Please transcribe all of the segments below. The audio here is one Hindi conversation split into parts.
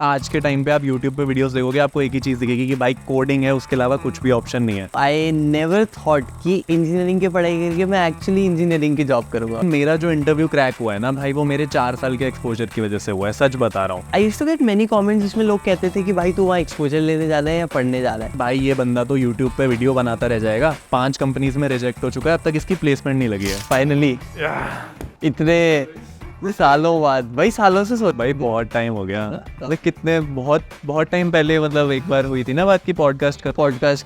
आज के टाइम पे आप YouTube पे वीडियोस देखोगे, आपको एक ही चीज़ दिखेगी कि भाई कोडिंग है, उसके अलावा कुछ भी ऑप्शन नहीं है। आई नेवर थॉट कि इंजीनियरिंग की पढ़ाई करके मैं एक्चुअली इंजीनियरिंग की जॉब करूंगा। मेरा जो इंटरव्यू क्रैक हुआ है ना भाई, वो मेरे 4 साल के एक्सपोजर की वजह से हुआ है, सच बता रहा हूँ। I used to get many comments जिसमें लोग कहते थे कि भाई तू वहाँ एक्सपोजर लेने जा रहा है या पढ़ने जा रहा है। भाई ये बंदा तो YouTube पे वीडियो बनाता रह जाएगा, 5 कंपनीज में रिजेक्ट हो चुका है, अब तक इसकी प्लेसमेंट नहीं लगी है। फाइनली इतने सालों बाद, भाई सालों से सोच, भाई बहुत टाइम हो गया, मतलब कितने बहुत टाइम पहले, मतलब एक बार हुई थी ना बात की पॉडकास्ट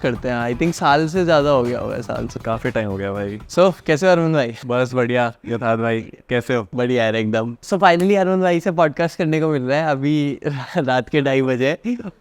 करते हैं। आई थिंक साल से ज़्यादा हो गया होगा, साल से काफ़ी टाइम हो गया भाई। सो कैसे हो अरविंद भाई? बस बढ़िया। यथार्थ भाई कैसे हो? बढ़िया यार एकदम। सो फाइनली अरविंद भाई से पॉडकास्ट करने को मिल रहा है। अभी रात के 2:30 बजे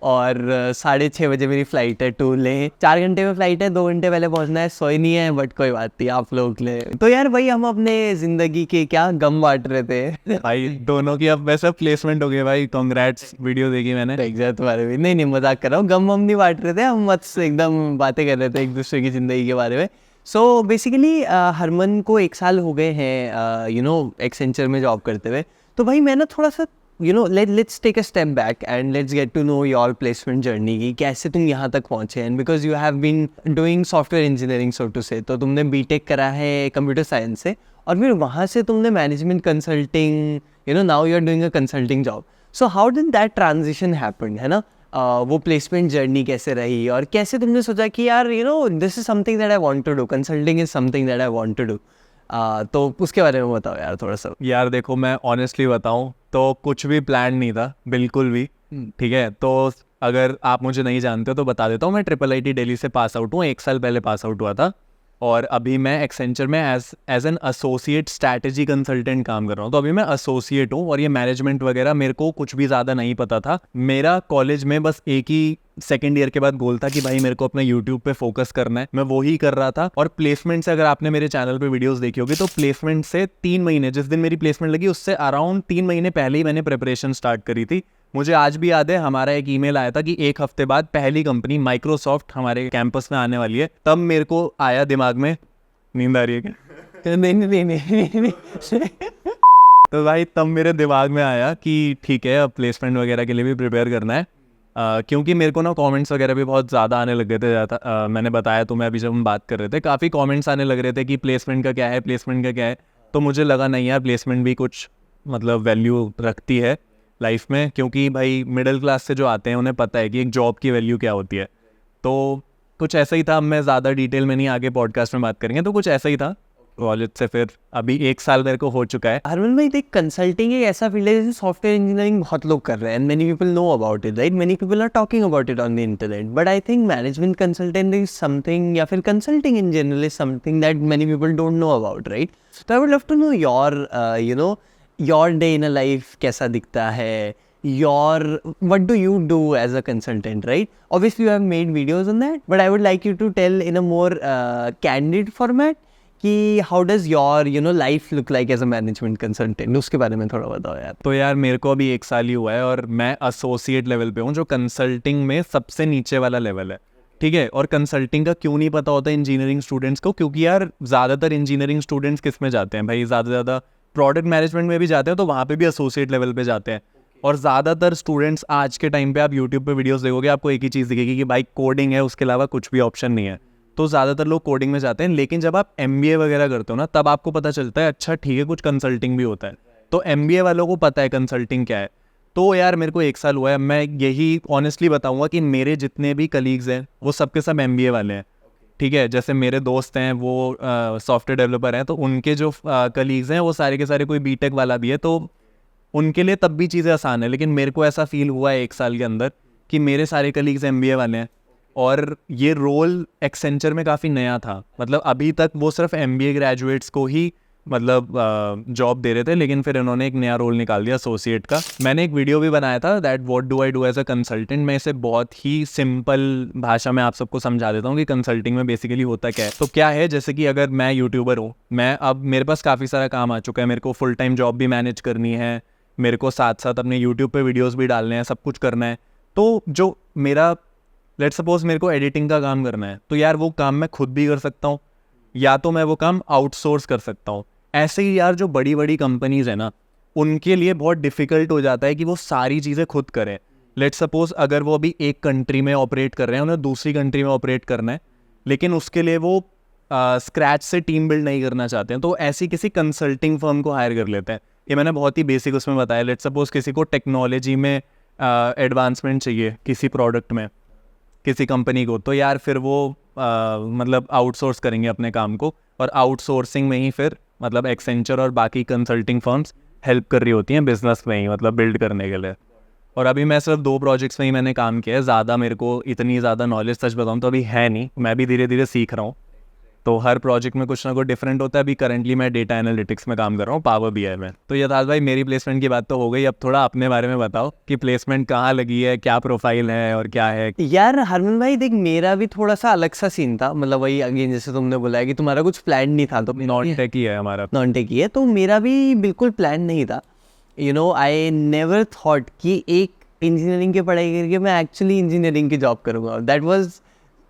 और 6:30 बजे मेरी फ्लाइट है टू ले। 4 घंटे में फ्लाइट है, 2 घंटे पहले पहुंचना है। सोई नहीं है बट कोई बात नहीं, आप लोग ले। तो यार भाई हम अपने ज़िंदगी के क्या गम बांट रहे थे भाई दोनों की अब वैसे प्लेसमेंट हो गई भाई, कांग्रेट्स। वीडियो देखी मैंने एग्जैक्ट बारे में। नहीं मजाक कर रहा हूँ, गम नहीं बांट रहे थे हम, बस एकदम बातें कर रहे थे एक दूसरे की ज़िंदगी के बारे में। सो बेसिकली हरमन को 1 साल हो गए हैं एक्सेंचर में जॉब करते हुए। तो भाई मैं ना थोड़ा सा let's take a step back and let's get to know your placement journey की, कैसे तुम यहाँ तक पहुँचे। And because you have been doing software engineering so to say, तो तुमने बीटेक करा है कंप्यूटर साइंस से और फिर वहाँ से तुमने management consulting, now you are doing a consulting job. So how did that transition happen, है ना? वो प्लेसमेंट जर्नी कैसे रही और कैसे तुमने सोचा कि यार this is something that I want to do, consulting is something that I want to do. तो उसके बारे में बताओ यार थोड़ा सा। यार देखो, मैं ऑनेस्टली बताऊं तो कुछ भी प्लान नहीं था, बिल्कुल भी। ठीक है, तो अगर आप मुझे नहीं जानते हो तो बता देता हूँ, मैं IIIT दिल्ली से पास आउट हूँ, 1 साल पहले पास आउट हुआ था और अभी मैं एक्सेंचर में as an associate strategy consultant काम कर रहा हूँ। तो अभी मैं एसोसिएट हूँ और ये मैनेजमेंट वगैरह मेरे को कुछ भी ज़्यादा नहीं पता था। मेरा कॉलेज में बस एक ही सेकेंड ईयर के बाद गोल था कि भाई मेरे को अपने यूट्यूब पे फोकस करना है, मैं वो ही कर रहा था। और प्लेसमेंट से, अगर आपने मेरे चैनल पे वीडियोस देखी होगी, तो प्लेसमेंट से 3 महीने, जिस दिन मेरी प्लेसमेंट लगी उससे अराउंड 3 महीने पहले ही मैंने प्रिपरेशन स्टार्ट करी थी। मुझे आज भी याद है, हमारा एक ईमेल आया था कि 1 हफ्ते बाद पहली कंपनी माइक्रोसॉफ्ट हमारे कैंपस में आने वाली है। तब मेरे को आया दिमाग में, नींद आ रही है क्या? नहीं तो भाई तब मेरे दिमाग में आया कि ठीक है, अब प्लेसमेंट वगैरह के लिए भी प्रिपेयर करना है। क्योंकि मेरे को ना कमेंट्स वगैरह भी बहुत ज़्यादा आने लग गए थे। मैंने बताया तुम्हें अभी जब हम बात कर रहे थे, काफ़ी कमेंट्स आने लग रहे थे कि प्लेसमेंट का क्या है, प्लेसमेंट का क्या है। तो मुझे लगा नहीं यार, प्लेसमेंट भी कुछ मतलब वैल्यू रखती है लाइफ में, क्योंकि भाई मिडिल क्लास से जो आते हैं उन्हें पता है कि एक जॉब की वैल्यू क्या होती है। तो कुछ ऐसा ही था। अब मैं ज़्यादा डिटेल में नहीं, आगे पॉडकास्ट में बात करेंगे। तो कुछ ऐसा ही था कॉलेज से, फिर अभी 1 साल मेरे को हो चुका है। हरमन भाई देख, कंसल्टिंग एक ऐसा फील्ड है जैसे सॉफ्टवेयर इंजीनियरिंग बहुत लोग कर रहे हैं and many people know about it, right? Many people are talking about it on the internet, but I think management consultant is something, या फिर consulting in general is something that many people don't know about, right? तो I would love to know your day in a life कैसा दिखता है, what do you do as a consultant, right? Obviously you have made videos on that, but I would like you to tell in a more candid format कि how does your life look like as a management consultant, उसके बारे में थोड़ा बताओ यार। तो यार मेरे को अभी 1 साल ही हुआ है और मैं एसोसिएट लेवल पे हूँ, जो कंसल्टिंग में सबसे नीचे वाला लेवल है। ठीक है, और कंसल्टिंग का क्यों नहीं पता होता इंजीनियरिंग स्टूडेंट्स को, क्योंकि यार ज़्यादातर इंजीनियरिंग स्टूडेंट्स किस में जाते हैं भाई, ज़्यादा प्रोडक्ट मैनेजमेंट में भी जाते हैं, तो वहाँ पे भी एसोसिएट लेवल पे जाते हैं। और ज़्यादातर स्टूडेंट्स आज के टाइम पे, आप यूट्यूब पे वीडियोस देखोगे, आपको एक ही चीज़ दिखेगी कि भाई कोडिंग है, उसके अलावा कुछ भी ऑप्शन नहीं है। तो ज़्यादातर लोग कोडिंग में जाते हैं। लेकिन जब आप MBA वगैरह करते हो ना, तब आपको पता चलता है अच्छा ठीक है, कुछ कंसल्टिंग भी होता है। तो MBA वालों को पता है कंसल्टिंग क्या है। तो यार मेरे को 1 साल हुआ है, मैं यही ऑनेस्टली बताऊँगा कि मेरे जितने भी कलीग्स हैं वो सबके सब MBA वाले हैं। ठीक है, जैसे मेरे दोस्त हैं वो सॉफ्टवेयर डेवलपर हैं, तो उनके जो कलीग्स हैं वो सारे के सारे, कोई बीटेक वाला भी है, तो उनके लिए तब भी चीज़ें आसान है। लेकिन मेरे को ऐसा फील हुआ है 1 साल के अंदर कि मेरे सारे कलीग्स MBA वाले हैं और ये रोल एक्सेंचर में काफ़ी नया था। मतलब अभी तक वो सिर्फ MBA ग्रेजुएट्स को ही मतलब जॉब दे रहे थे, लेकिन फिर इन्होंने एक नया रोल निकाल दिया एसोसिएट का। मैंने एक वीडियो भी बनाया था, that what do I do as a consultant. मैं इसे बहुत ही सिंपल भाषा में आप सबको समझा देता हूँ कि कंसल्टिंग में बेसिकली होता क्या है। तो क्या है, जैसे कि अगर मैं यूट्यूबर हूँ, मैं अब मेरे पास काफ़ी सारा काम आ चुका है, मेरे को फुल टाइम जॉब भी मैनेज करनी है, मेरे को साथ साथ अपने यूट्यूब पे वीडियोस भी डालने हैं, सब कुछ करना है। तो जो मेरा लेट्स सपोज मेरे को एडिटिंग का काम करना है, तो यार वो काम मैं खुद भी कर सकता हूँ, या तो मैं वो काम आउटसोर्स कर सकता हूँ। ऐसे ही यार जो बड़ी बड़ी कंपनीज है ना, उनके लिए बहुत डिफ़िकल्ट हो जाता है कि वो सारी चीज़ें खुद करें। लेट्स सपोज अगर वो अभी एक कंट्री में ऑपरेट कर रहे हैं, उन्हें दूसरी कंट्री में ऑपरेट करना है, लेकिन उसके लिए वो स्क्रैच से टीम बिल्ड नहीं करना चाहते हैं, तो ऐसी किसी कंसल्टिंग फर्म को हायर कर लेते हैं। ये मैंने बहुत ही बेसिक उसमें बताया। लेट्स सपोज किसी को टेक्नोलॉजी में एडवांसमेंट चाहिए किसी प्रोडक्ट में, किसी कंपनी को, तो यार फिर वो मतलब आउटसोर्स करेंगे अपने काम को, और आउटसोर्सिंग में ही फिर मतलब एक्सेंचर और बाकी कंसल्टिंग फर्म्स हेल्प कर रही होती हैं बिजनेस में ही, मतलब बिल्ड करने के लिए। और अभी मैं सिर्फ 2 प्रोजेक्ट्स में ही मैंने काम किया है, ज़्यादा मेरे को इतनी ज़्यादा नॉलेज सच बताऊँ तो अभी है नहीं, मैं भी धीरे धीरे सीख रहा हूँ। तो हर प्रोजेक्ट में कुछ ना कुछ डिफरेंट होता है। अभी करंटली मैं डेटा एनालिटिक्स में काम कर रहा हूँ, पावर बीआई में। तो यथार्थ भाई मेरी प्लेसमेंट की बात तो हो गई, अब थोड़ा अपने बारे में बताओ कि प्लेसमेंट कहाँ लगी है, क्या प्रोफाइल है और क्या है। यार हरमन भाई देख, मेरा भी थोड़ा सा अलग सा सीन था, मतलब वही अगेन जैसे तुमने बोला है कि तुम्हारा कुछ प्लान नहीं था, तो नॉन टेक ही है हमारा। नॉन टेक ही है, तो मेरा भी बिल्कुल प्लान नहीं था। You know I never thought कि एक इंजीनियरिंग की पढ़ाई करके मैं एक्चुअली इंजीनियरिंग की जॉब करूँगा। That was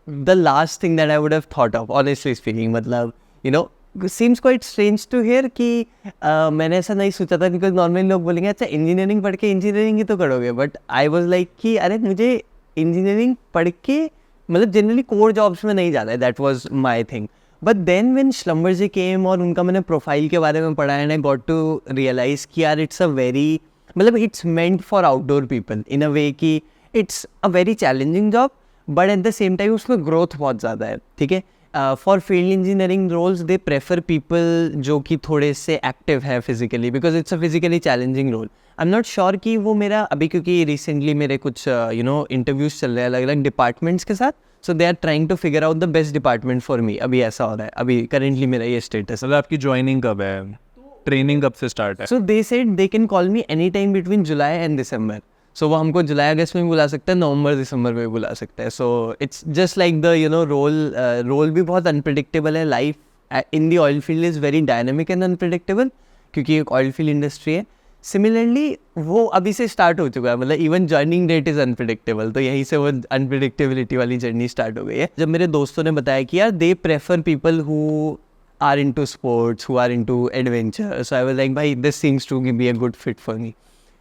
the last thing that I would have thought of, honestly speaking. मतलब you know seems quite strange to hear कि मैंने ऐसा नहीं सोचा था, बिकॉज नॉर्मली लोग बोलेंगे अच्छा इंजीनियरिंग पढ़ के इंजीनियरिंग ही तो करोगे, बट आई वाज लाइक कि अरे मुझे इंजीनियरिंग पढ़ के मतलब जनरली कोर जॉब्स में नहीं जाना है, that was my thing. But then when Schlumberger came और उनका मैंने प्रोफाइल के बारे में पढ़ा and I got to realise कि यार इट्स अ वेरी मतलब it's meant for outdoor people in a way कि it's a very challenging job, but at the same time उसमें ग्रोथ बहुत ज़्यादा है। ठीक है, for field engineering roles they prefer people जो कि थोड़े से एक्टिव है physically, because it's a physically challenging role. I am not sure कि वो मेरा अभी, क्योंकि रिसेंटली मेरे कुछ यू नो इंटरव्यूज चल रहे हैं अलग अलग डिपार्टमेंट्स के साथ, so they are trying to figure out the best department for me. अभी ऐसा हो रहा है, अभी करेंटली मेरा ये स्टेटस। मतलब आपकी ज्वाइनिंग कब है, ट्रेनिंग कब से स्टार्ट है? So they said they can call me any time between July and December. सो वो हमको जुलाई अगस्त में भी बुला सकता है, नवंबर दिसंबर में भी बुला सकता है। So it's just like the you know role भी बहुत अनप्रिडिक्टेबल है। Life in the oil field is very dynamic and unpredictable, क्योंकि एक ऑयल फील्ड इंडस्ट्री है। सिमिलरली वो अभी से स्टार्ट हो चुका है, मतलब even joining date is unpredictable, तो यहीं से वो अनप्रिडिक्टेबिलिटी वाली जर्नी स्टार्ट हो गई है। जब मेरे दोस्तों ने बताया कि यार दे prefer people who are into sports, who are into adventure. So I was like, bhai, this seems to be a good fit for me.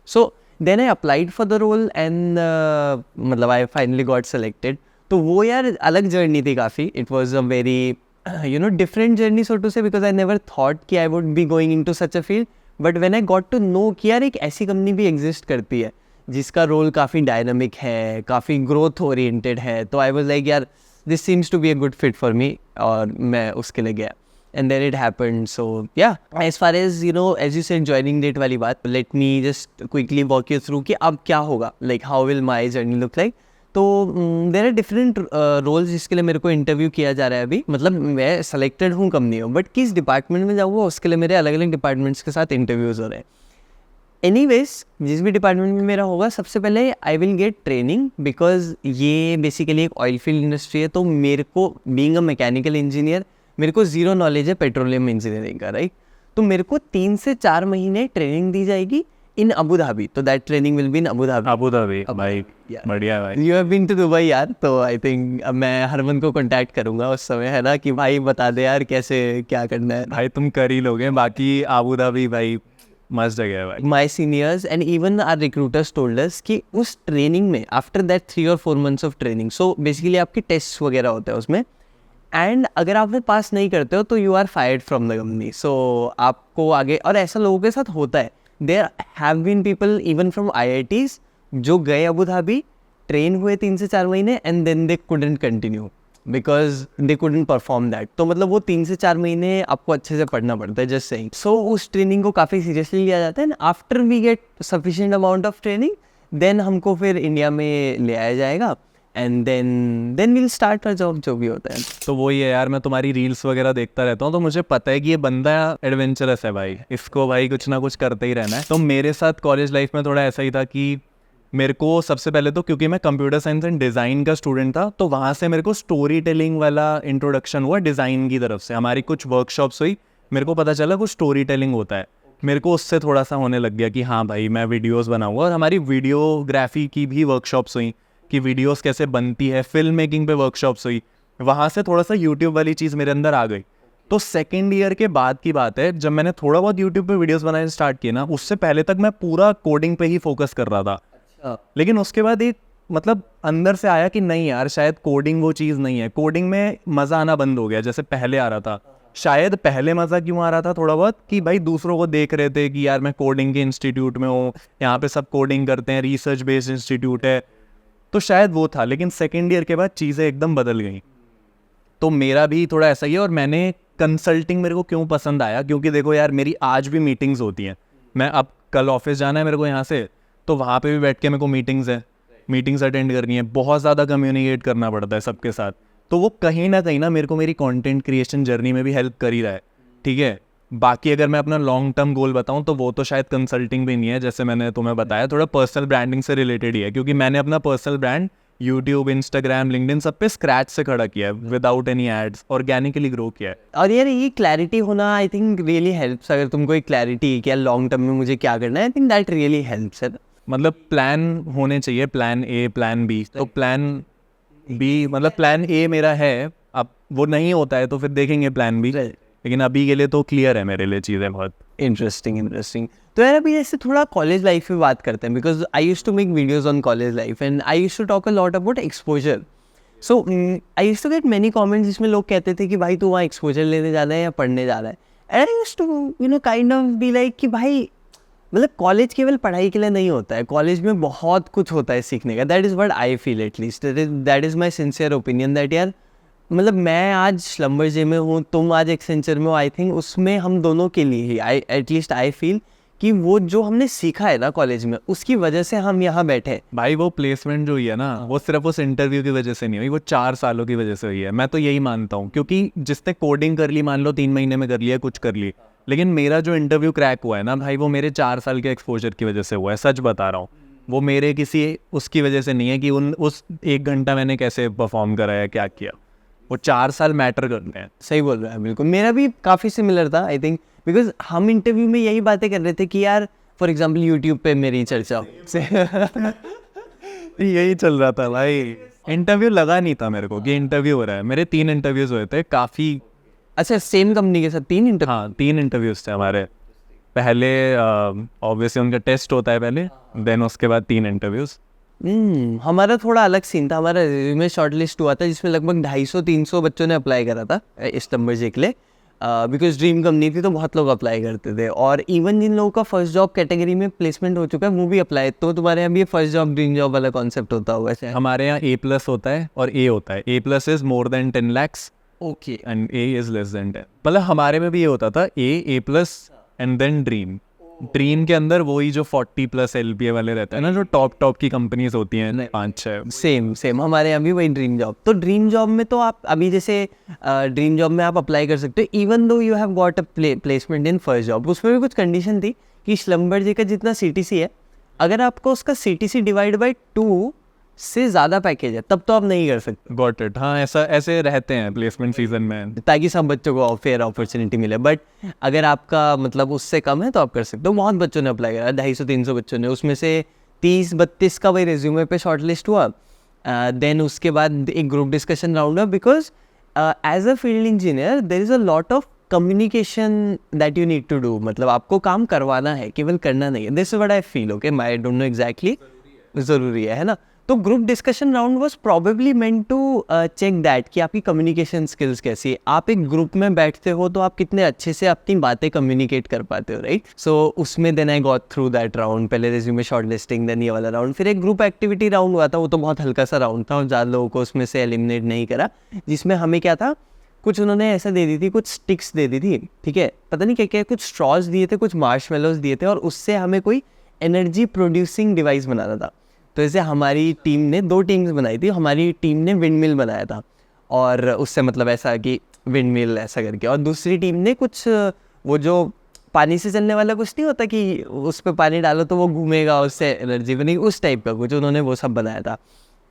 So then I applied for the role and मतलब I finally got selected. तो वो यार अलग जर्नी थी काफ़ी. It was a very you know different journey so to say, because I never thought कि I would be going into such a field. But when I got to know कि यार एक ऐसी कंपनी भी एग्जिस्ट करती है जिसका रोल काफ़ी डायनामिक है, काफ़ी ग्रोथ ओरिएंटेड है, तो आई वाज लाइक यार this seems to be a good fit for me, और मैं उसके लिए गया। And then it happened. So yeah, as far as you know, as you said joining date वाली बात, let me just quickly walk you through कि अब क्या होगा, like how will my journey look like. तो there are different roles जिसके लिए मेरे को इंटरव्यू किया जा रहा है अभी, मतलब मैं सेलेक्टेड हूँ कंपनी में, बट किस डिपार्टमेंट में जाऊँगा उसके लिए मेरे अलग अलग डिपार्टमेंट्स के साथ इंटरव्यूज़ हो रहे हैं। एनीवेज जिस भी डिपार्टमेंट में मेरा होगा, सबसे पहले I will get training, because ये बेसिकली एक ऑयल फील्ड इंडस्ट्री है। तो मेरे को बीइंग अ मैकेनिकल इंजीनियर मेरे को ज़ीरो नॉलेज है पेट्रोलियम इंजीनियरिंग का, राइट। तो मेरे को 3 से 4 महीने ट्रेनिंग दी जाएगी इन अबू धाबी। तो that training will be in Abu Dhabi. Abu Dhabi भाई, बढ़िया भाई। You have been to Dubai यार, तो आई थिंक अब मैं हरमन को कांटेक्ट करूंगा उस समय, है ना, कि भाई बता दे यार कैसे क्या करना है। भाई तुम कर ही लोगे, बाकी अबू धाबी भाई मस्त जगह है भाई। My seniors and even our recruiters told us कि उस ट्रेनिंग में आफ्टर दैट 3 और 4 months of training, so basically आपके टेस्ट वगैरह होते हैं उसमें, एंड अगर आप पास नहीं करते हो तो you are fired from the company. So आपको आगे, और ऐसा लोगों के साथ होता है, there have been people even from IITs जो गए अबू धाबी, ट्रेन हुए 3 से 4 महीने and then they couldn't continue because they couldn't perform that. तो मतलब वो 3 से 4 महीने आपको अच्छे से पढ़ना पड़ता है, जस्ट सेइंग। सो उस ट्रेनिंग को काफ़ी सीरियसली लिया जाता है, and after we get sufficient amount of training then हमको फिर इंडिया में ले आया जाएगा, and then will start a job, जो भी होता है। तो वही है यार, मैं तुम्हारी रील्स वगैरह देखता रहता हूँ, तो मुझे पता है कि ये बंदा एडवेंचरस है भाई, इसको भाई कुछ ना कुछ करते ही रहना है। तो मेरे साथ कॉलेज लाइफ में थोड़ा ऐसा ही था कि मेरे को सबसे पहले तो, क्योंकि मैं कंप्यूटर साइंस एंड डिज़ाइन का स्टूडेंट था, तो वहाँ से मेरे को स्टोरी टेलिंग वाला इंट्रोडक्शन हुआ डिज़ाइन की तरफ से। हमारी कुछ वर्कशॉप्स हुई, मेरे को पता चला कुछ स्टोरी टेलिंग होता है, मेरे को उससे थोड़ा सा होने लग गया कि हाँ भाई मैं वीडियोज़ बनाऊँगा। और हमारी वीडियोग्राफी की भी वर्कशॉप्स हुई कि वीडियोस कैसे बनती है, फिल्म मेकिंग पे वर्कशॉप्स हुई, वहाँ से थोड़ा सा यूट्यूब वाली चीज़ मेरे अंदर आ गई। तो सेकेंड ईयर के बाद की बात है, जब मैंने थोड़ा बहुत यूट्यूब पे वीडियोस बनाने स्टार्ट किए ना, उससे पहले तक मैं पूरा कोडिंग पे ही फोकस कर रहा था। लेकिन उसके बाद एक मतलब अंदर से आया कि नहीं यार शायद कोडिंग वो चीज़ नहीं है, कोडिंग में मज़ा आना बंद हो गया जैसे पहले आ रहा था। शायद पहले मज़ा क्यों आ रहा था थोड़ा बहुत कि भाई दूसरों को देख रहे थे कि यार मैं कोडिंग के इंस्टीट्यूट में हूँ, यहाँ पे सब कोडिंग करते हैं, रिसर्च बेस्ड इंस्टीट्यूट है, तो शायद वो था। लेकिन सेकेंड ईयर के बाद चीज़ें एकदम बदल गई। तो मेरा भी थोड़ा ऐसा ही है। और मैंने कंसल्टिंग मेरे को क्यों पसंद आया, क्योंकि देखो यार मेरी आज भी मीटिंग्स होती हैं। मैं अब कल ऑफिस जाना है मेरे को यहाँ से, तो वहाँ पे भी बैठ के मेरे को मीटिंग्स है, मीटिंग्स अटेंड करनी है, बहुत ज़्यादा कम्युनिकेट करना पड़ता है सबके साथ। तो वो कहीं ना मेरे को मेरी कंटेंट क्रिएशन जर्नी में भी हेल्प कर ही रहा है, ठीक है। बाकी अगर मैं अपना लॉन्ग टर्म गोल बताऊं तो वो तो शायद कंसल्टिंग भी नहीं है, जैसे मैंने तुम्हें बताया थोड़ा पर्सनल ब्रांडिंग से रिलेटेड ही है, क्योंकि मैंने अपना personal brand YouTube, Instagram, LinkedIn सब पे स्क्रैच से खड़ा किया है, without any ads, organically grow किया है। और यार ये क्लैरिटी होना आई थिंक रियली हेल्प्स। अगर तुमको एक क्लैरिटी है कि यार लॉन्ग टर्म में मुझे क्या करना है, I think that really helps है। मतलब प्लान होने चाहिए, प्लान ए, प्लान बी। तो प्लान बी मतलब प्लान ए मेरा है, अब वो नहीं होता है तो फिर देखेंगे प्लान बी, लेकिन अभी के लिए तो क्लियर है मेरे लिए चीज़ें बहुत। इंटरेस्टिंग। तो यार अभी जैसे थोड़ा कॉलेज लाइफ पे बात करते हैं, because I used to make videos on college life and I used to talk a lot about exposure. So I used to get many comments जिसमें लोग कहते थे कि भाई तू वहाँ एक्सपोजर लेने जा रहा है या पढ़ने जा रहा है। And I used to kind of be like कि भाई मतलब कॉलेज केवल पढ़ाई के लिए नहीं होता है, कॉलेज में बहुत कुछ होता है सीखने का। That is what I feel, at least that is my sincere opinion that यार मतलब मैं आज स्लम्बरजे में हूँ, तुम आज एक्सेंचर में हो, आई थिंक उसमें हम दोनों के लिए ही एटलीस्ट आई फील कि वो जो हमने सीखा है ना कॉलेज में, उसकी वजह से हम यहाँ बैठे। भाई वो प्लेसमेंट जो हुई है ना, वो सिर्फ उस इंटरव्यू की वजह से नहीं हुई, वो 4 सालों की वजह से हुई है। मैं तो यही मानता हूँ, क्योंकि जिसने कोडिंग कर ली मान लो 3 महीने में कर लिया, कुछ कर ली, लेकिन मेरा जो इंटरव्यू क्रैक हुआ है ना भाई, वो मेरे 4 साल के एक्सपोजर की वजह से हुआ है। सच बता रहा हूँ, वो मेरे किसी उसकी वजह से नहीं है कि उस 1 घंटा मैंने कैसे परफॉर्म करा है, क्या किया। वो 4 साल मैटर करते हैं। सही बोल रहा है, बिल्कुल। मेरा भी काफ़ी सिमिलर था आई थिंक, बिकॉज हम इंटरव्यू में यही बातें कर रहे थे कि यार फॉर एग्जाम्पल यूट्यूब पे मेरी चर्चा यही चल रहा था भाई। इंटरव्यू लगा नहीं था मेरे को कि इंटरव्यू हो रहा है। मेरे 3 इंटरव्यूज हुए थे, काफ़ी। अच्छा, सेम कंपनी के साथ 3 इंटरव्यू? हाँ, 3 इंटरव्यूज थे हमारे। पहले ऑब्वियसली उनका टेस्ट होता है पहले, देन उसके बाद 3 इंटरव्यूज। हमारा थोड़ा अलग सीन था। हमारा रिज्यूमे शॉर्टलिस्ट हुआ था जिसमें लगभग 250-300 बच्चों ने अप्लाई करा था इस नंबर के लिए, बिकॉज ड्रीम कंपनी थी तो बहुत लोग अप्लाई करते थे। और इवन जिन लोगों का फर्स्ट जॉब कैटेगरी में प्लेसमेंट हो चुका है वो भी अप्लाई। तो तुम्हारे यहाँ भी फर्स्ट जॉब ड्रीम जॉब वाला कॉन्सेप्ट होता होगा? हमारे यहाँ A+ होता है और A होता है। A+ is more than 10 lakhs okay and A is less than 10। मतलब हमारे में भी ये होता था, A+ and then dream. Dream के अंदर वही जो 40+ LPA वाले रहते हैं ना, जो टॉप की कंपनीज होती हैं 5-6। सेम हमारे यहाँ भी वही ड्रीम जॉब। तो ड्रीम जॉब में तो आप अभी जैसे ड्रीम जॉब में आप अप्लाई कर सकते हो even though you have got a placement in first job. उसमें भी कुछ कंडीशन थी कि स्लम्बरजे का जितना CTC है, अगर आपको उसका CTC डिवाइड बाई 2 से ज़्यादा पैकेज है तब तो आप नहीं कर सकते। Got it. हाँ, ऐसे रहते हैं प्लेसमेंट सीजन में, ताकि सब बच्चों को फेयर अपॉर्चुनिटी मिले। बट अगर आपका मतलब उससे कम है तो आप कर सकते हो। बहुत बच्चों ने अप्लाई करा, 250-300 बच्चों ने, उसमें से 30-32 का वही रिज्यूमे पे शॉर्ट लिस्ट हुआ। देन उसके बाद एक ग्रुप डिस्कशन राउंड हुआ, because as a field engineer there is a lot of communication that you need to do. मतलब आपको काम करवाना है, केवल करना नहीं है। This is what I feel. Okay, I don't know exactly, ज़रूरी है ना। तो group discussion round was probably meant to check that कि आपकी कम्युनिकेशन स्किल्स कैसी है। आप एक ग्रुप में बैठते हो तो आप कितने अच्छे से अपनी बातें कम्युनिकेट कर पाते हो, राइट। सो उसमें then I got through that round. पहले रिज्यूमे शॉर्ट लिस्टिंग, देन ये वाला राउंड, फिर एक ग्रुप एक्टिविटी राउंड हुआ था। वो तो बहुत हल्का सा राउंड था और ज़्यादा लोगों को उसमें से एलिमिनेट नहीं करा, जिसमें हमें क्या था, कुछ उन्होंने ऐसा दे दी थी, कुछ स्टिक्स दे दी थी, ठीक है, पता नहीं क्या क्या, कुछ स्ट्रॉज दिए थे, कुछ मार्शमेलोज दिए थे, और उससे हमें कोई एनर्जी प्रोड्यूसिंग डिवाइस बनाना था। तो जैसे हमारी टीम ने 2 टीम्स बनाई थी। हमारी टीम ने विंड मिल बनाया था, और उससे मतलब ऐसा कि विंड मिल ऐसा करके, और दूसरी टीम ने कुछ वो जो पानी से चलने वाला कुछ नहीं होता कि उस पर पानी डालो तो वो घूमेगा, उससे एनर्जी बनेगी, उस टाइप का कुछ उन्होंने वो सब बनाया था।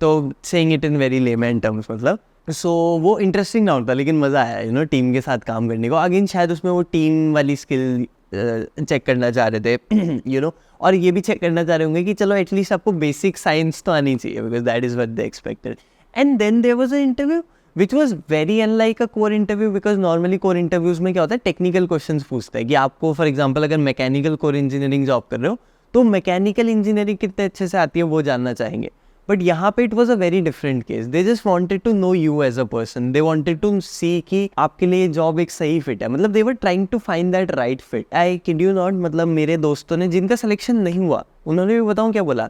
तो saying it in very layman terms, मतलब सो वो इंटरेस्टिंग राउंड था, लेकिन मज़ा आया टीम के साथ काम करने को। अगेन शायद उसमें वो टीम वाली स्किल चेक करना चाह रहे थे और ये भी चेक करना चाह रहे होंगे कि चलो एटलीस्ट आपको बेसिक साइंस तो आनी चाहिए, because that is what they expected. And then there was a interview which was very unlike a core interview, because normally core interviews में क्या होता है, टेक्निकल क्वेश्चंस पूछते हैं कि आपको फॉर एग्जाम्पल अगर मैकेनिकल कोर इंजीनियरिंग जॉब कर रहे हो तो मैकेनिकल इंजीनियरिंग कितने अच्छे से आती है वो जानना चाहेंगे. बट यहाँ पे it was a very different case. They just wanted to know you as a person. They wanted to see कि आपके लिए जॉब एक सही फिट है. मतलब they were trying to find that right fit. I kid you not, मतलब मेरे दोस्तों ने जिनका सिलेक्शन नहीं हुआ उन्होंने भी बताऊँ क्या बोला,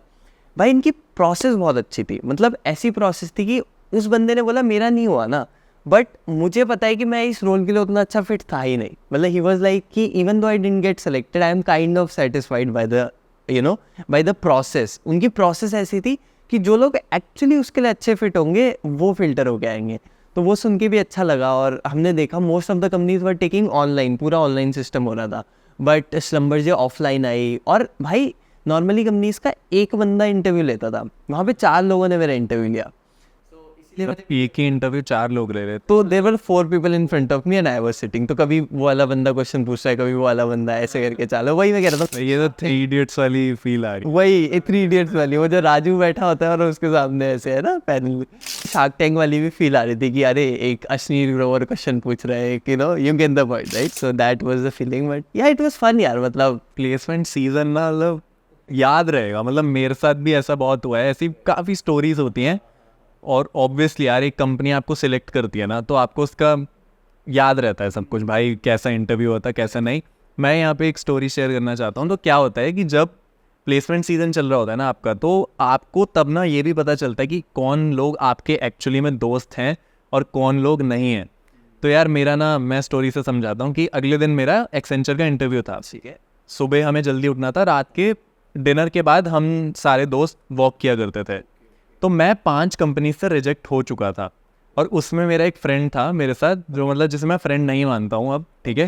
भाई इनकी प्रोसेस बहुत अच्छी थी. मतलब ऐसी प्रोसेस थी कि उस बंदे ने बोला मेरा नहीं हुआ ना, बट मुझे पता है कि मैं इस रोल के लिए उतना अच्छा फिट था ही नहीं. मतलब ही वॉज लाइक कि even though I didn't get selected, I am kind of satisfied by the by the process. उनकी प्रोसेस ऐसी थी कि जो लोग एक्चुअली उसके लिए अच्छे फिट होंगे वो फिल्टर होके आएंगे. तो वो सुन के भी अच्छा लगा. और हमने देखा most of the companies were taking online, पूरा ऑनलाइन सिस्टम हो रहा था. बट स्लम्बरजे ऑफलाइन आई. और भाई नॉर्मली कंपनीज का एक बंदा इंटरव्यू लेता था, वहाँ पे 4 लोगों ने मेरा इंटरव्यू लिया. एक ही इंटरव्यू 4 लोग ले रहे थे. तो there were 4 people in front of me and I was sitting. तो कभी वो वाला बंदा क्वेश्चन पूछ रहा है, कभी वो वाला बंदा, ऐसे करके चालो. वही मैं कह रहा था, ये तो 3 इडियट्स वाली फील आ रही. वही 3 इडियट्स वाली, वो जो राजू बैठा होता है और उसके सामने ऐसे है ना पैनल में. शार्क टैंक वाली भी फील आ रही थी कि अरे एक अश्नील ग्रोवर क्वेश्चन पूछ रहा है, you know, you get the point, right. So that was the feeling. But या इट वाज फन यार. मतलब प्लेसमेंट सीजन ना मतलब याद रहेगा. मतलब मेरे साथ भी ऐसा बहुत हुआ है. ऐसी काफ़ी स्टोरीज होती हैं. और ऑब्वियसली यार एक कंपनी आपको सिलेक्ट करती है ना, तो आपको उसका याद रहता है सब कुछ, भाई कैसा इंटरव्यू होता है कैसा नहीं. मैं यहाँ पे एक स्टोरी शेयर करना चाहता हूँ. तो क्या होता है कि जब प्लेसमेंट सीजन चल रहा होता है ना आपका, तो आपको तब ना ये भी पता चलता है कि कौन लोग आपके एक्चुअली में दोस्त हैं और कौन लोग नहीं हैं. तो यार मेरा ना, मैं स्टोरी से समझाता हूँ कि अगले दिन मेरा एक्सेंचर का इंटरव्यू था. ठीक है, सुबह हमें जल्दी उठना था. रात के डिनर के बाद हम सारे दोस्त वॉक किया करते थे. तो मैं 5 कंपनी से रिजेक्ट हो चुका था. और उसमें मेरा एक फ्रेंड था मेरे साथ, जो मतलब जिसे मैं फ्रेंड नहीं मानता हूँ अब. ठीक है,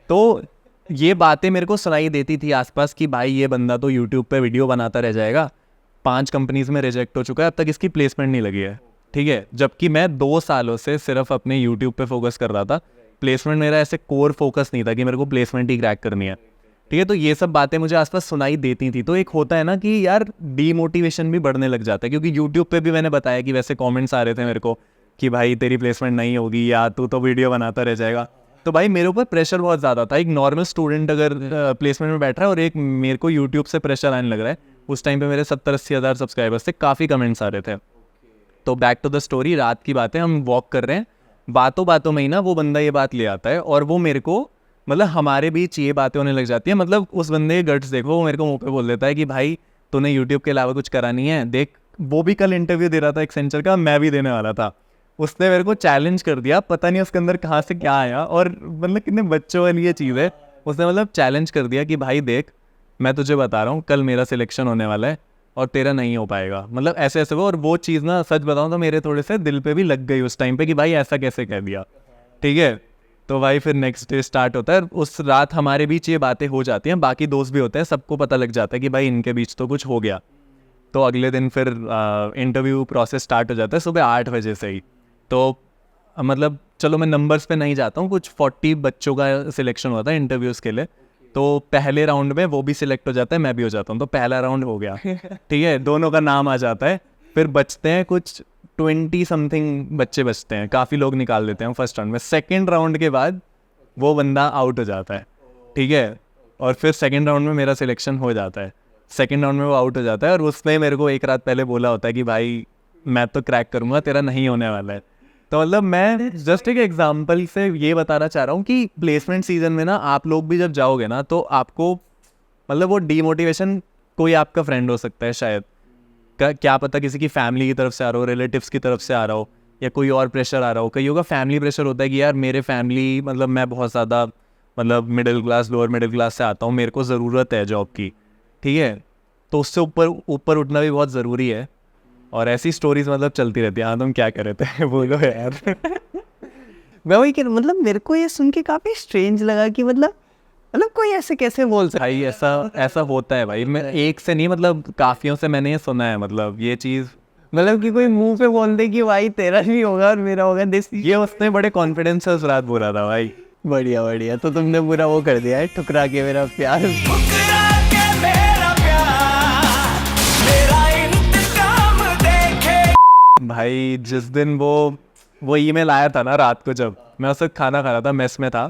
तो ये बातें मेरे को सुनाई देती थी आसपास कि भाई ये बंदा तो यूट्यूब पे वीडियो बनाता रह जाएगा, 5 कंपनीज में रिजेक्ट हो चुका है, अब तक इसकी प्लेसमेंट नहीं लगी है. ठीक है, जबकि मैं 2 सालों से सिर्फ अपने यूट्यूब पे फोकस कर रहा था. प्लेसमेंट मेरा ऐसे कोर फोकस नहीं था कि मेरे को प्लेसमेंट ही क्रैक करनी है. ठीक है, तो ये सब बातें मुझे आसपास सुनाई देती थी. तो एक होता है ना कि यार डीमोटिवेशन भी बढ़ने लग जाता है. क्योंकि यूट्यूब पे भी मैंने बताया कि वैसे कमेंट्स आ रहे थे मेरे को कि भाई तेरी प्लेसमेंट नहीं होगी या तू तो वीडियो बनाता रह जाएगा. तो भाई मेरे ऊपर प्रेशर बहुत ज़्यादा था. एक नॉर्मल स्टूडेंट अगर प्लेसमेंट में बैठ रहा है और एक मेरे को यूट्यूब से प्रेशर आने लग रहा है. उस टाइम पे मेरे 70-80 हज़ार सब्सक्राइबर्स थे, काफ़ी कमेंट्स आ रहे थे. तो बैक टू द स्टोरी, रात की बातें, हम वॉक कर रहे हैं, बातों बातों में ही ना वो बंदा ये बात ले आता है. और वो मेरे को, मतलब हमारे बीच ये बातें होने लग जाती है. मतलब उस बंदे के गट्स देखो, वो मेरे को मुंह पे बोल देता है कि भाई तूने यूट्यूब के अलावा कुछ करा नहीं है. देख वो भी कल इंटरव्यू दे रहा था एक्सेंचर का, मैं भी देने वाला था. उसने मेरे को चैलेंज कर दिया, पता नहीं उसके अंदर कहाँ से क्या आया. और मतलब कितने बच्चों वाली ये चीज़ है. उसने मतलब चैलेंज कर दिया कि भाई देख मैं तुझे बता रहा हूँ कल मेरा सिलेक्शन होने वाला है और तेरा नहीं हो पाएगा. मतलब ऐसे ऐसे वो. और वो चीज़ ना सच बताऊँ तो मेरे थोड़े से दिल पे भी लग गई उस टाइम पे कि भाई ऐसा कैसे कह दिया. ठीक है, तो भाई फिर नेक्स्ट डे स्टार्ट होता है. उस रात हमारे बीच ये बातें हो जाती हैं, बाकी दोस्त भी होते हैं, सबको पता लग जाता है कि भाई इनके बीच तो कुछ हो गया. तो अगले दिन फिर इंटरव्यू प्रोसेस स्टार्ट हो जाता है सुबह 8 बजे से ही. तो मतलब चलो मैं नंबर्स पे नहीं जाता हूँ, कुछ 40 बच्चों का सिलेक्शन हुआ था इंटरव्यूज़ के लिए. तो पहले राउंड में वो भी सिलेक्ट हो जाता है, मैं भी हो जाता हूँ. तो पहला राउंड हो गया. ठीक है, दोनों का नाम आ जाता है. फिर बचते हैं कुछ 20 समथिंग बच्चे बचते हैं, काफ़ी लोग निकाल देते हैं फर्स्ट राउंड में. सेकेंड राउंड के बाद वो बंदा आउट हो जाता है. ठीक है, और फिर सेकेंड राउंड में मेरा सिलेक्शन हो जाता है. सेकेंड राउंड में वो आउट हो जाता है और उसने मेरे को एक रात पहले बोला होता है कि भाई मैं तो क्रैक करूँगा, तेरा नहीं होने वाला है. तो मतलब मैं जस्ट एक एग्जांपल से ये बताना चाह रहा हूँ कि प्लेसमेंट सीजन में ना आप लोग भी जब जाओगे ना, तो आपको मतलब वो डीमोटिवेशन, कोई आपका फ्रेंड हो सकता है शायद, क्या पता किसी की फैमिली की तरफ से आ रहा हो, रिलेटिव्स की तरफ से आ रहा हो, या कोई और प्रेशर आ रहा हो. कईयों का फैमिली प्रेशर होता है कि यार मेरे फैमिली, मतलब मैं बहुत ज़्यादा मतलब middle class, lower middle class से आता हूँ, मेरे को ज़रूरत है जॉब की. ठीक है, तो उससे ऊपर उठना भी बहुत ज़रूरी है. और ऐसी स्टोरीज मतलब चलती रहती है. हाँ, तुम क्या कर रहे थे बोलो यार. मैं वही कह, मतलब मेरे को ये सुन के काफ़ी स्ट्रेंज लगा कि मतलब कोई ऐसे कैसे बोल सकता भाई. ऐसा होता है भाई. मैं एक से नहीं, मतलब काफ़ियों से मैंने ये सुना है. मतलब ये चीज़, मतलब कि कोई मुंह पे बोल दे कि भाई तेरा भी होगा और मेरा होगा. ये उसने बड़े कॉन्फिडेंस से उस रात बोला था भाई. बढ़िया बढ़िया. तो तुमने पूरा वो कर दिया है, ठुकरा के मेरा प्यार. भाई जिस दिन वो ईमेल आया था ना रात को, जब मैं उस वक्त खाना खा रहा था, मेस में था,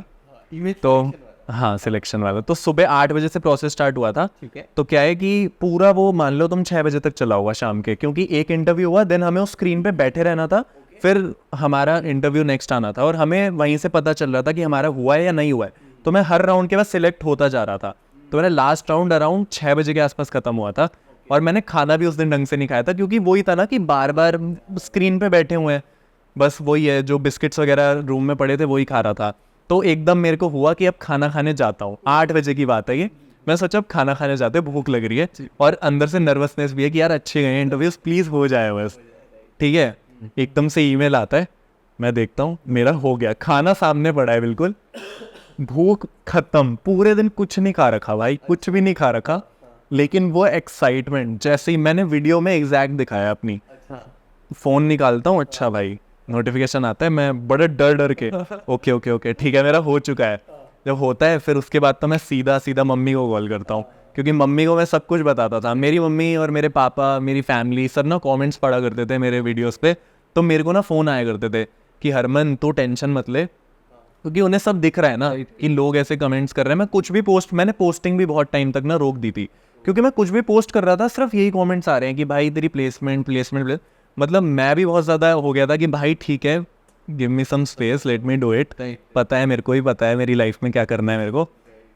तो हाँ सिलेक्शन वाला। तो सुबह 8 बजे से प्रोसेस स्टार्ट हुआ था। ठीक है। तो क्या है कि पूरा वो मान लो तुम 6 बजे तक चला हुआ शाम के, क्योंकि एक इंटरव्यू हुआ, देन हमें उस स्क्रीन पे बैठे रहना था, फिर हमारा इंटरव्यू नेक्स्ट आना था, और हमें वहीं से पता चल रहा था कि हमारा हुआ है या नहीं हुआ है। तो मैं हर राउंड के बाद सिलेक्ट होता जा रहा था। तो मेरा लास्ट राउंड अराउंड 6 बजे के आसपास खत्म हुआ था, और मैंने खाना भी उस दिन ढंग से नहीं खाया था, क्योंकि वही था ना कि बार बार स्क्रीन पे बैठे हुए हैं, बस वही है, जो बिस्किट्स वगैरह रूम में पड़े थे वही खा रहा था। तो एकदम मेरे को हुआ कि अब खाना खाने जाता हूँ। 8 बजे की बात है ये। मैं सोचा अब खाना खाने जाते, भूख लग रही है, और अंदर से नर्वसनेस भी है कि यार अच्छे गए इंटरव्यूज, प्लीज़ हो जाए बस। ठीक है, एकदम से ईमेल आता है, मैं देखता हूँ मेरा हो गया, खाना सामने पड़ा है बिल्कुल, भूख खत्म, पूरे दिन कुछ नहीं खा रखा भाई, कुछ भी नहीं खा रखा, लेकिन वो एक्साइटमेंट, जैसे ही मैंने वीडियो में एग्जैक्ट दिखाया अपनी, फ़ोन निकालता हूँ, अच्छा भाई नोटिफिकेशन आता है, मैं बड़े डर के ओके ओके ओके ठीक है मेरा हो चुका है। जब होता है फिर उसके बाद तो मैं सीधा मम्मी को कॉल करता हूँ, क्योंकि मम्मी को मैं सब कुछ बताता था। मेरी मम्मी और मेरे पापा, मेरी फैमिली सब ना कमेंट्स पढ़ा करते थे मेरे वीडियोस पे, तो मेरे को ना फ़ोन आया करते थे कि हरमन तो टेंशन मत ले, क्योंकि उन्हें सब दिख रहा है ना कि लोग ऐसे कमेंट्स कर रहे हैं। मैं कुछ भी मैंने पोस्टिंग भी बहुत टाइम तक ना रोक दी थी, क्योंकि मैं कुछ भी पोस्ट कर रहा था सिर्फ यही कमेंट्स आ रहे हैं कि भाई तेरी प्लेसमेंट। मतलब मैं भी बहुत ज़्यादा हो गया था कि भाई ठीक है, give me some space, let me do it, पता है मेरे को ही पता है मेरी लाइफ में क्या करना है मेरे को।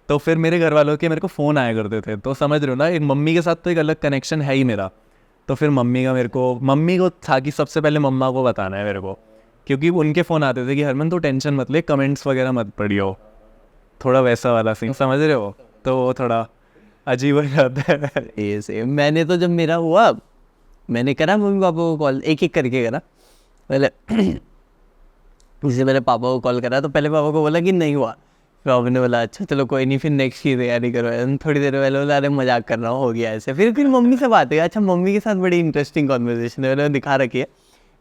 तो फिर मेरे घर वालों के मेरे को फ़ोन आया करते थे, तो समझ रहे हो ना, एक मम्मी के साथ तो एक अलग कनेक्शन है ही मेरा। तो फिर मम्मी को था कि सबसे पहले मम्मा को बताना है मेरे को, क्योंकि उनके फ़ोन आते थे कि हरमन तो टेंशन मत ले, कमेंट्स वगैरह मत पढ़ियो, थोड़ा वैसा वाला सीन, समझ रहे हो। तो वो थोड़ा अजीब हो जाता है। ये सेम मैंने तो जब मेरा हुआ, मैंने करा मम्मी पापा को कॉल, एक एक करके करा। पहले जैसे मैंने पापा को कॉल करा तो पहले पापा को बोला कि नहीं हुआ, फिर पापा ने बोला अच्छा चलो कोई नहीं, फिर नेक्स्ट की तैयारी करो। थोड़ी देर पहले बोला अरे मजाक कर रहा हूँ, हो गया ऐसे। फिर मम्मी से बात हुई, अच्छा मम्मी के साथ बड़ी इंटरेस्टिंग कॉन्वर्जेशन है, मैंने दिखा रखी है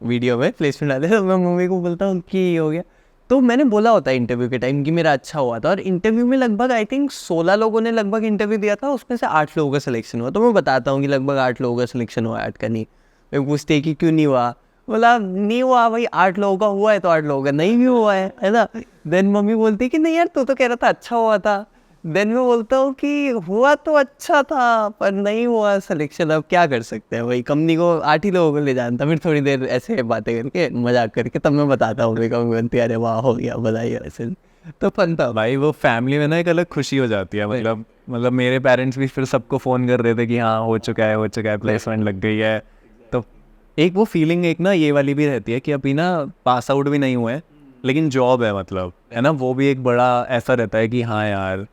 वीडियो में, प्लेसमेंट आते, तो मैं मम्मी को बोलता हूँ कि हो गया। तो मैंने बोला होता है इंटरव्यू के टाइम कि मेरा अच्छा हुआ था, और इंटरव्यू में लगभग आई थिंक 16 लोगों ने लगभग इंटरव्यू दिया था, उसमें से 8 लोगों का सिलेक्शन हुआ। तो मैं बताता हूँ कि लगभग 8 लोगों का सिलेक्शन हुआ, 8 का नहीं। मैं पूछते कि क्यों नहीं हुआ, बोला नहीं हुआ भाई, 8 लोगों का हुआ है तो 8 लोगों का नहीं भी हुआ है ना। देन मम्मी बोलती कि नहीं यार तू तो कह रहा था अच्छा हुआ था। देन मैं बोलता हूँ कि हुआ तो अच्छा था पर नहीं हुआ सिलेक्शन, अब क्या कर सकते हैं भाई, कंपनी को 8 ही लोगों को ले जानता। फिर थोड़ी देर ऐसे बातें करके मजाक करके तब मैं बताता हूँ बनती, अरे वाह हो गया बधाई ऐसे, तो फन था भाई वो फैमिली में ना एक अलग खुशी हो जाती है। मतलब मेरे पेरेंट्स भी फिर सबको फ़ोन कर रहे थे कि हाँ हो चुका है, प्लेसमेंट लग गई है। तो एक वो फीलिंग एक ना ये वाली भी रहती है कि अभी ना पास आउट भी नहीं हुए हैं, लेकिन जॉब है, मतलब है ना, वो भी एक बड़ा ऐसा रहता है कि हाँ यार,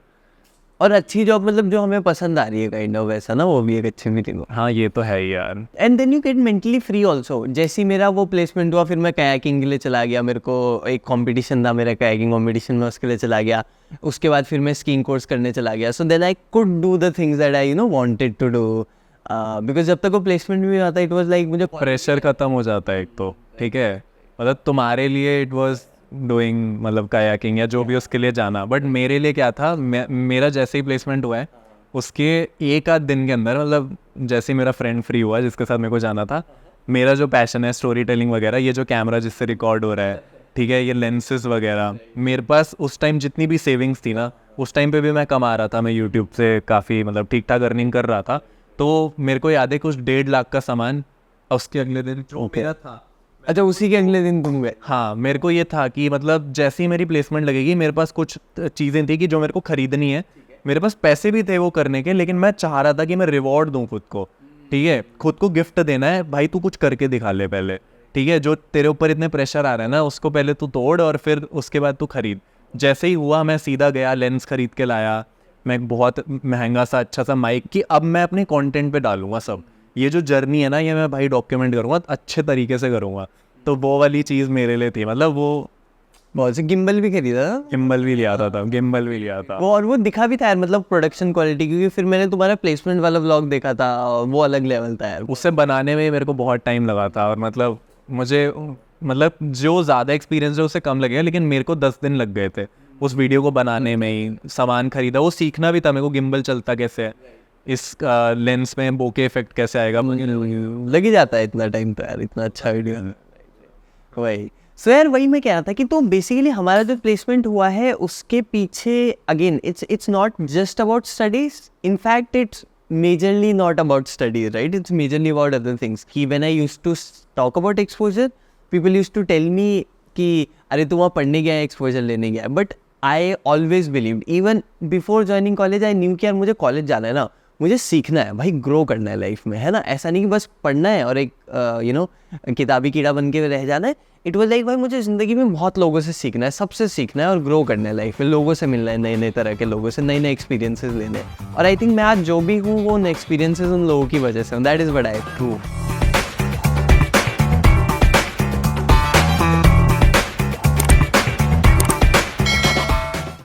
और अच्छी जॉब मतलब जो हमें पसंद आ रही है काइंड ऑफ वैसा ना, वो भी एक अच्छी फीलिंग। हाँ ये तो है ही यार। And then you get mentally free also. जैसे ही मेरा वो प्लेसमेंट हुआ, फिर मैं कयाकिंग के लिए चला गया, मेरे को एक कंपटीशन था मेरा कयाकिंग कंपटीशन में, उसके लिए चला गया। उसके बाद फिर मैं स्कीइंग कोर्स करने चला गया। So then I could do the things that I wanted to do, because जब तक वो प्लेसमेंट भी आता इट वाज लाइक मुझे प्रेशर खत्म हो जाता है एक तो, ठीक है, मतलब तुम्हारे लिए इट वाज डूइंग मतलब कायाकिंग या जो भी उसके लिए जाना, बट मेरे लिए क्या था, मेरा जैसे ही प्लेसमेंट हुआ है उसके एक आध दिन के अंदर, मतलब जैसे ही मेरा फ्रेंड फ्री हुआ जिसके साथ मेरे को जाना था, मेरा जो पैशन है स्टोरी टेलिंग वगैरह, ये जो कैमरा जिससे रिकॉर्ड हो रहा है, ठीक है, ये लेंसेज वगैरह, मेरे पास उस टाइम जितनी भी सेविंग्स थी ना, उस टाइम पे भी मैं कमा रहा था, मैं यूट्यूब से काफ़ी मतलब ठीक ठाक अर्निंग कर रहा था। तो मेरे को याद है कुछ 1.5 लाख का सामान, उसके अगले दिन जो मेरा था, अच्छा उसी के अगले दिन तुम गए। हाँ मेरे को ये था कि मतलब जैसे ही मेरी प्लेसमेंट लगेगी, मेरे पास कुछ चीज़ें थी कि जो मेरे को खरीदनी है, मेरे पास पैसे भी थे वो करने के, लेकिन मैं चाह रहा था कि मैं रिवॉर्ड दूं खुद को, ठीक है, खुद को गिफ्ट देना है, भाई तू कुछ करके दिखा ले पहले, ठीक है, जो तेरे ऊपर इतने प्रेशर आ रहा है ना उसको पहले तू तोड़ और फिर उसके बाद तू खरीद। जैसे ही हुआ मैं सीधा गया, लेंस खरीद के लाया, मैं बहुत महंगा सा अच्छा सा माइक, कि अब मैं अपने कंटेंट पे डालूंगा सब, ये जो जर्नी है ना ये मैं भाई डॉक्यूमेंट करूँगा, अच्छे तरीके से करूँगा। तो वो वाली चीज़ मेरे लिए थी, मतलब वो बहुत से गिम्बल भी खरीदा था, गिम्बल भी लिया था वो, और वो दिखा भी था यार, मतलब प्रोडक्शन क्वालिटी, क्योंकि फिर मैंने तुम्हारा प्लेसमेंट वाला व्लॉग देखा था, वो अलग लेवल था यार। उसे बनाने में मेरे को बहुत टाइम लगा था, और मतलब मुझे मतलब जो ज़्यादा एक्सपीरियंस है उससे कम लगेगा, लेकिन मेरे को 10 दिन लग गए थे उस वीडियो को बनाने में ही। सामान खरीदा, वो सीखना भी था मेरे को, गिम्बल चलता कैसे है, इस लेंस में बोके इफेक्ट कैसे आएगा, लग ही जाता है इतना टाइम तो यार, इतना अच्छा वीडियो वही। सो यार वही मैं कह रहा था कि तो बेसिकली हमारा जो प्लेसमेंट हुआ है उसके पीछे again it's not just about studies, in fact it's majorly not about studies, right? It's majorly about other things. कि when I used to talk about exposure, people used to tell me कि अरे तू वहाँ पढ़ने गया है, एक्सपोजर लेने गया है. But I always believed, even before joining college, I knew कि यार मुझे कॉलेज जाना है ना, मुझे सीखना है भाई, ग्रो करना है लाइफ में, है ना. ऐसा नहीं कि बस पढ़ना है और एक किताबी कीड़ा बन के रह जाना है. इट वॉज लाइक भाई मुझे ज़िंदगी में बहुत लोगों से सीखना है, सबसे सीखना है और ग्रो करना है लाइफ में, लोगों से मिलना है, नए नए तरह के लोगों से, नए नए एक्सपीरियंसेस लेने हैं. और आई थिंक मैं आज जो भी हूँ वो उन एक्सपीरियंसेस उन लोगों की वजह से हूँ. That is what I true.